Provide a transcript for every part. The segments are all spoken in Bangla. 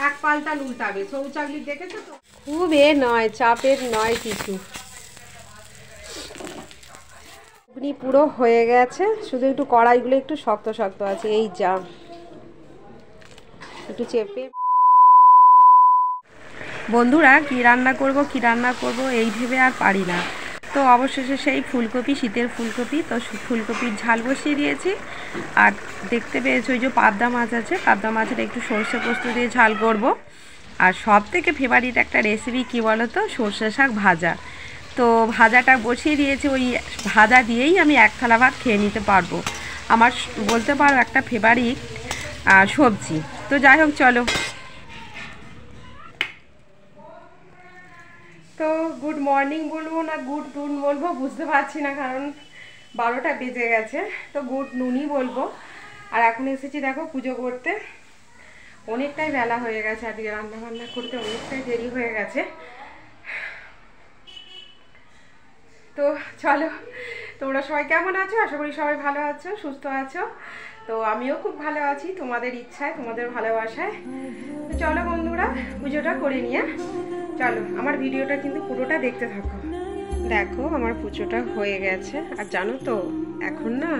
এক পাল্টা উল্টাবে। সরু চাকলি দেখেছো তো? খুব এ নয়, চাপের নয় কিছু। ঘুগনি পুরো হয়ে গেছে, শুধু একটু কড়াইগুলো একটু শক্ত শক্ত আছে। এই যা একটু চেপে। বন্ধুরা, কি রান্না করব এই ভেবে আর পারি না। তো অবশেষে সেই ফুলকপি, শীতের ফুলকপি, তো ফুলকপির ঝাল বসিয়ে দিয়েছি। আর দেখতে পেয়েছো ওই যে পাবদা মাছ আছে, পাবদা মাছের একটু সর্ষে পোস্ত দিয়ে ঝাল করব। আর সব থেকে ফেভারিট একটা রেসিপি কী বলো তো, সর্ষে শাক ভাজা। তো ভাজাটা বসিয়ে দিয়েছি, ওই ভাজা দিয়েই আমি এক থালা ভাত খেয়ে নিতে পারবো। আমার বলতে পারো একটা ফেভারিট সবজি। তো যাই হোক, চলো। তো গুড মর্নিং বলবো না গুড নুন বলবো বুঝতে পারছি না, কারণ 12টা বেজে গেছে। তো গুড নুনই বলবো। আর এখন এসেছি দেখো পুজো করতে। অনেকটাই বেলা হয়ে গেছে, আজকে রান্না বান্না করতে অনেকটাই দেরি হয়ে গেছে। তো চলো, তোমরা সবাই কেমন আছো? আশা করি সবাই ভালো আছো, সুস্থ আছো। তো আমিও খুব ভালো আছি, তোমাদের ইচ্ছায়, তোমাদের ভালোবাসায়। তো চলো বন্ধুরা, পুজোটা করে নিয়ে চলো। আমার ভিডিওটা কিন্তু পুরোটা দেখতে থাকো। দেখো আমার পুজোটা হয়ে গেছে। আর জানো তো, এখন না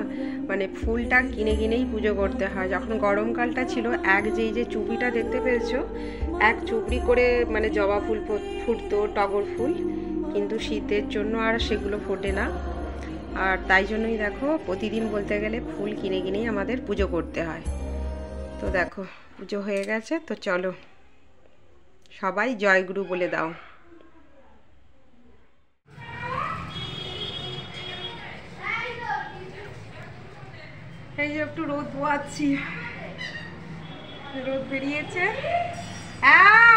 মানে ফুলটা কিনে কিনেই পুজো করতে হয়। যখন গরমকালটা ছিল, যেই যে চুবড়িটা দেখতে পেয়েছো, এক চুবড়ি করে মানে জবা ফুল ফুটতো, টগর ফুল। কিন্তু শীতের জন্য আর সেগুলো ফোটে না। আর তাই জন্যই দেখো প্রতিদিন বলতে গেলে ফুল কিনে কিনেই আমাদের পুজো করতে হয়। তো দেখো পুজো হয়ে গেছে, তো চলো সবাই জয়গুরু বলে দাও। এই যে একটু রোদ পোয়াচ্ছি, রোদ বেরিয়েছে।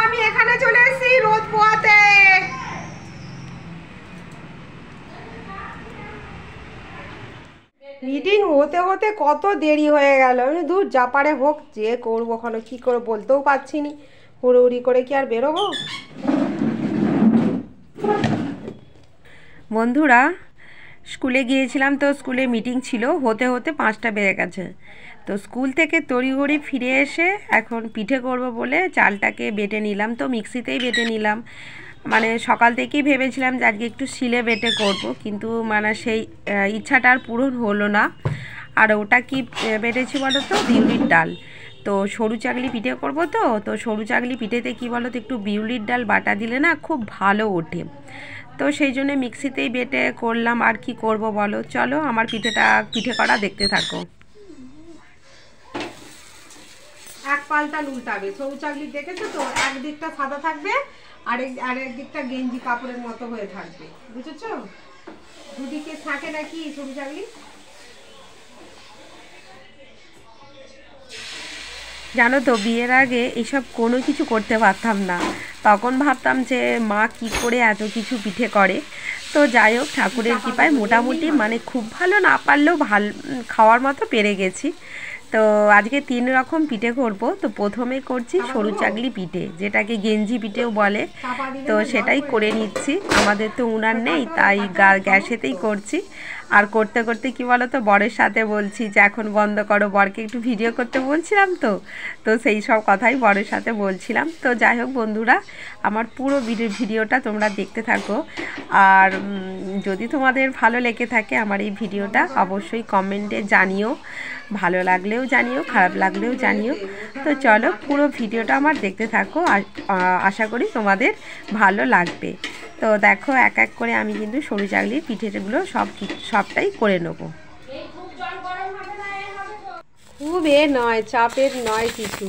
আমি এখানে চলে এসেছি রোদ পোয়াতে। মিটিং হতে হতে কত দেরি হয়ে গেল। আমি দূর যা পারে হোক, যে করবো ওখানে, কী করে বলতেও পারছি নি। হুড়োহুড়ি করে কি আর বেরোবো? বন্ধুরা, স্কুলে গিয়েছিলাম, তো স্কুলে মিটিং ছিল, হতে হতে 5টা বেজে গেছে। তো স্কুল থেকে তড়িঘড়ি ফিরে এসে এখন পিঠে করব বলে চালটাকে বেটে নিলাম। তো মিক্সিতেই বেটে নিলাম। মানে সকাল থেকেই ভেবেছিলাম যে আজকে একটু শিলে বেটে করব, কিন্তু মানে সেই ইচ্ছাটা আর পূরণ হলো না। আর ওটা কি বেটেছি বলো তো, বিউলির ডাল। তো সরু চাগলি পিঠে করব, তো সরু চাগলি পিঠেতে কি বলো তো, একটু বিউলির ডাল বাটা দিলে না খুব ভালো ওঠে। তো সেই জন্য মিক্সিতেই বেটে করলাম। আর কি করব বলো, চলো আমার পিঠে করা দেখতে থাকো। এক পাল্টা উল্টাবে। সরু চাকলি দেখেছো তো, একদিকটা সাদা থাকবে, আরেক দিকটা গেঞ্জি কাপড়ের মতো হয়ে থাকবে, বুঝেছো? দুদিকে থাকে নাকি সরু চাকলি। জানো তো, বিয়ের আগে এসব কোনো কিছু করতে পারতাম না। তখন ভাবতাম যে মা কি করে এত কিছু পিঠে করে। তো যাই হোক, ঠাকুরের কৃপায় মোটামুটি মানে খুব ভালো না পারলেও খাওয়ার মতো পেরে গেছি। তো আজকে 3 রকম পিঠে করব। তো প্রথমে করছি সরু চাগলি পিঠে, যেটাকে গেঞ্জি পিঠেও বলে। তো সেটাই করে নিচ্ছি। আমাদের তো উনান নেই, তাই গ্যাসেতেই করছি। আর করতে করতে কি বলো তো, বরের সাথে বলছি যে এখন বন্ধ করো, বরকে একটু ভিডিও করতে বলছিলাম। তো সেই সব কথাই বরের সাথে বলছিলাম। তো যাই হোক বন্ধুরা, আমার পুরো ভিডিওটা তোমরা দেখতে থাকো। আর যদি তোমাদের ভালো লেগে থাকে আমার এই ভিডিওটা, অবশ্যই কমেন্টে জানিও। ভালো লাগলেও জানিও, খারাপ লাগলেও জানিও। তো চলো পুরো ভিডিওটা আমার দেখতে থাকো, আর আশা করি তোমাদের ভালো লাগবে। তো দেখো এক এক করে আমি কিন্তু সরু চাগলির পিঠেগুলো সবটাই করে নেবো। খুব নয়, চাপের নয় কিছু।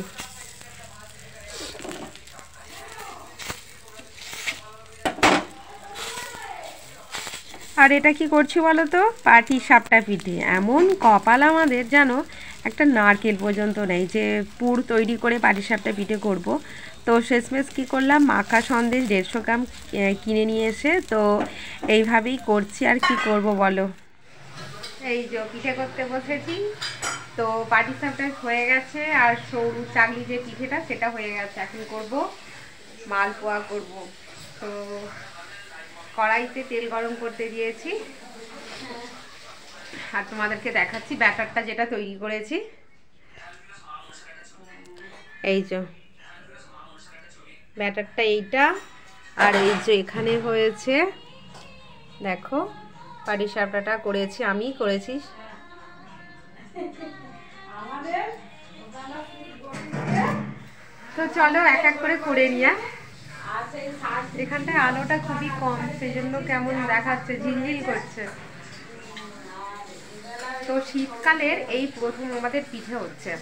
আর এটা কি করছি বলো তো, পাটি সাপটা পিঠে। এমন কপাল আমাদের, জানো একটা নারকেল পর্যন্ত নেই যে পুর তৈরি করে পাটি সাপটা পিঠে করব। তো শেষমেশ কী করলাম, মাখা সন্দেশ 150 গ্রাম কিনে নিয়ে এসে তো এইভাবেই করছি। আর কি করব বলো। এই যে পিঠে করতে বসেছি। তো পাটি সাপটা হয়ে গেছে, আর সরু চাগলি যে পিঠেটা সেটা হয়ে গেছে। এখন করব মালপোয়া করব। তো কড়াইতে তেল গরম করতে দিয়েছি, আর তোমাদেরকে দেখাচ্ছি ব্যাটারটা যেটা তৈরি করেছি। এই যে ব্যাটারটা এইটা, আর এই যে এখানে হয়েছে দেখো পাটিসাপটাটা করেছি, আমি করেছি। তো চলো এক এক করে নিয়ে। এখানটায় আলোটা খুবই কম, সেই জন্য কেমন দেখাচ্ছে, ঝিলঝিল করছে। তো শীতকালের এই প্রথম আমাদের পিঠে হচ্ছে,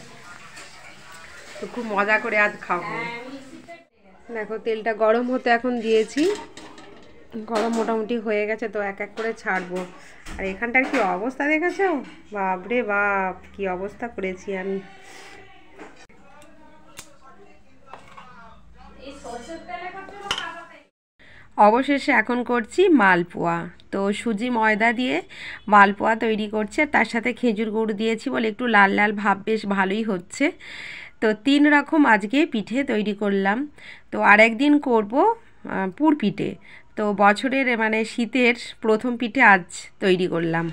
তো খুব মজা করে আজ খাবো। দেখো তেলটা গরম হতে এখন দিয়েছি, গরম মোটামুটি হয়ে গেছে, তো এক এক করে ছাড়বো। আর এখানটার কি অবস্থা দেখেছো, বাপরে বাপ কি অবস্থা করেছি আমি। অবশেষে এখন করছি মালপোয়া। তো সুজি ময়দা দিয়ে মালপোয়া তৈরি করছে, তার সাথে খেজুর গুড় দিয়েছি বলে একটু লাল লাল ভাব বেশ ভালোই হচ্ছে। তো 3 রকম আজকে পিঠে তৈরি করলাম। তো আরেকদিন করব পুর পিঠে। তো বছরের মানে শীতের প্রথম পিঠে আজ তৈরি করলাম।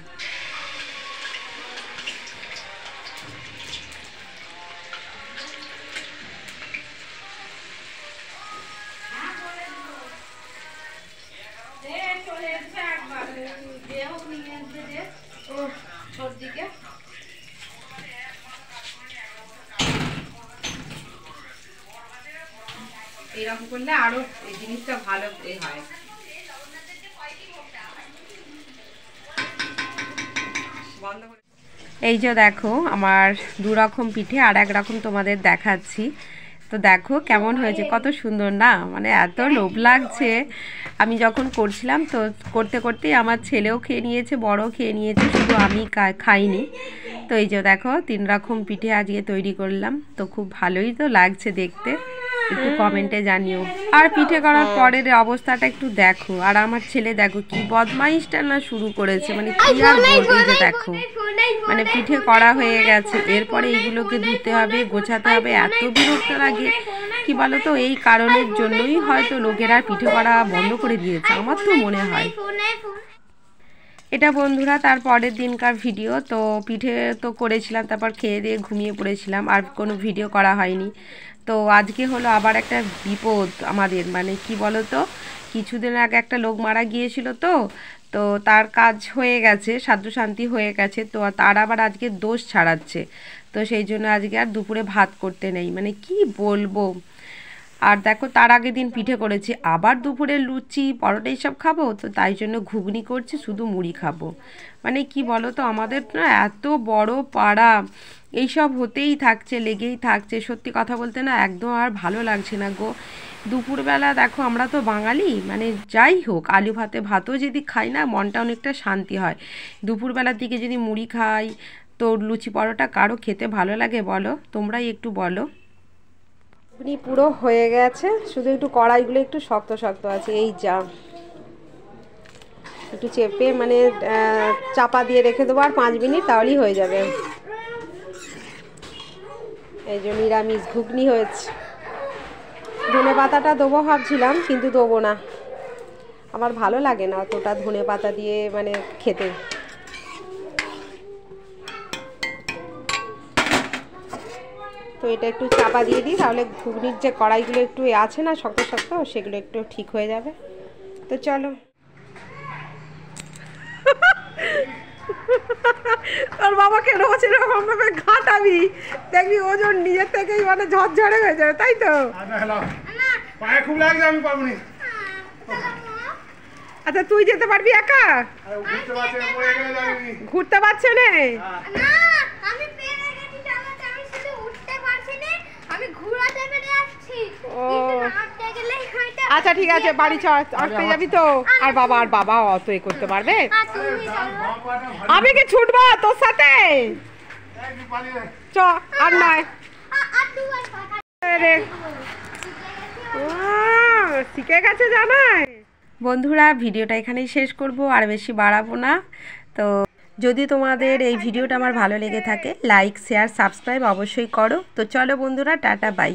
এরকম করলে আরো এই জিনিসটা ভালো হয়। এই যে দেখো আমার 2 রকম পিঠে, আর এক রকম তোমাদের দেখাচ্ছি। তো দেখো কেমন হয়েছে, কত সুন্দর না, মানে এত লোভ লাগছে। আমি যখন করছিলাম তো করতে করতেই আমার ছেলেও খেয়ে নিয়েছে, বড়ও খেয়ে নিয়েছে, শুধু আমি খাইনি। তো এই যে দেখো 3 রকম পিঠে আজকে তৈরি করলাম, তো খুব ভালোই তো লাগছে দেখতে, একটু কমেন্টে জানিও। আর পিঠে করার পরের অবস্থাটা একটু দেখো, আর আমার ছেলে দেখো কি বদমাইশটা না শুরু করেছে, মানে কি আর বলবো, যে দেখো মানে পিঠে করা হয়ে গেছে, এরপরে এইগুলোকে ধুতে হবে, গোছাতে হবে, এত বিরক্ত লাগে কি বলতো। এই কারণের জন্যই হয়তো লোকেরা পিঠে করা বন্ধ করে দিয়েছে, আমার তো মনে হয়। এটা বন্ধুরা তার পরের দিনকার ভিডিও। তো পিঠে তো করেছিলাম, তারপর খেয়ে দিয়ে ঘুমিয়ে পড়েছিলাম, আর কোনো ভিডিও করা হয়নি। তো আজকে হলো আবার একটা বিপদ আমাদের, মানে কি বলো তো, কিছুদিন আগে একটা লোক মারা গিয়েছিল, তো তার কাজ হয়ে গেছে, সাধ্য শান্তি হয়ে গেছে, তো তার আবার আজকে দোষ ছাড়াচ্ছে। তো সেই জন্য আজকে আর দুপুরে ভাত করতে নেই, মানে কি বলবো। আর দেখো তার আগের দিন পিঠে করেছি, আবার দুপুরে লুচি পরোটা এইসব খাবো, তো তাই জন্য ঘুগনি করছি, শুধু মুড়ি খাবো। মানে কি বলো তো, আমাদের না এত বড় পাড়া, এইসব হতেই থাকছে, লেগেই থাকছে। সত্যি কথা বলতে না একদম আর ভালো লাগছে না গো। দুপুরবেলা দেখো আমরা তো বাঙালি, মানে যাই হোক আলু ভাতে ভাতও যদি খাই না, মনটা অনেকটা শান্তি হয়। দুপুরবেলার দিকে যদি মুড়ি খাই, তো লুচি পরোটা কারো খেতে ভালো লাগে বলো, তোমরাই একটু বলো। পুরো হয়ে গেছে, শুধু একটু কড়াইগুলো একটু শক্ত শক্ত আছে, এই যা একটু চেপে মানে চাপা দিয়ে রেখে দেবো আর 5 মিনিট, তাহলেই হয়ে যাবে। এই যে নিরামিষ ঘুগনি হয়েছে। ধনে পাতাটা দেবো ভাবছিলাম, কিন্তু দেবো না, আমার ভালো লাগে না অতটা ধনে পাতা দিয়ে মানে খেতে। তো এটা একটু চাপা দিয়ে দিই, তাহলে ঘুগনির যে কড়াইগুলো একটু আছে না শক্ত শক্ত, সেগুলো একটু ঠিক হয়ে যাবে। তো চলো। তোর বাবাকে রোজ এরকম ভাবে ঘাটাবি, দেখবি ওজন নিজের থেকেই মানে ঝরঝরে হয়ে যাবে, তাই তো? পায়ে খুব লাগছে, আমি পারবো না। আচ্ছা তুই যেতে পারবি একা? ঘুরতে পারছে না? আচ্ছা ঠিক আছে, বাড়ি আসতে যাবি তো? আর বাবা অত এ করতে পারবে? আমি কি ছুটবো তোর সাথে? চ আর নয়, শিখে গেছে জানাই। বন্ধুরা ভিডিওটা এখানেই শেষ করব, আর বেশি বাড়াবো না। তো যদি তোমাদের এই ভিডিওটা আমার ভালো লেগে থাকে, লাইক শেয়ার সাবস্ক্রাইব অবশ্যই করো। তো চলো বন্ধুরা, টাটা বাই।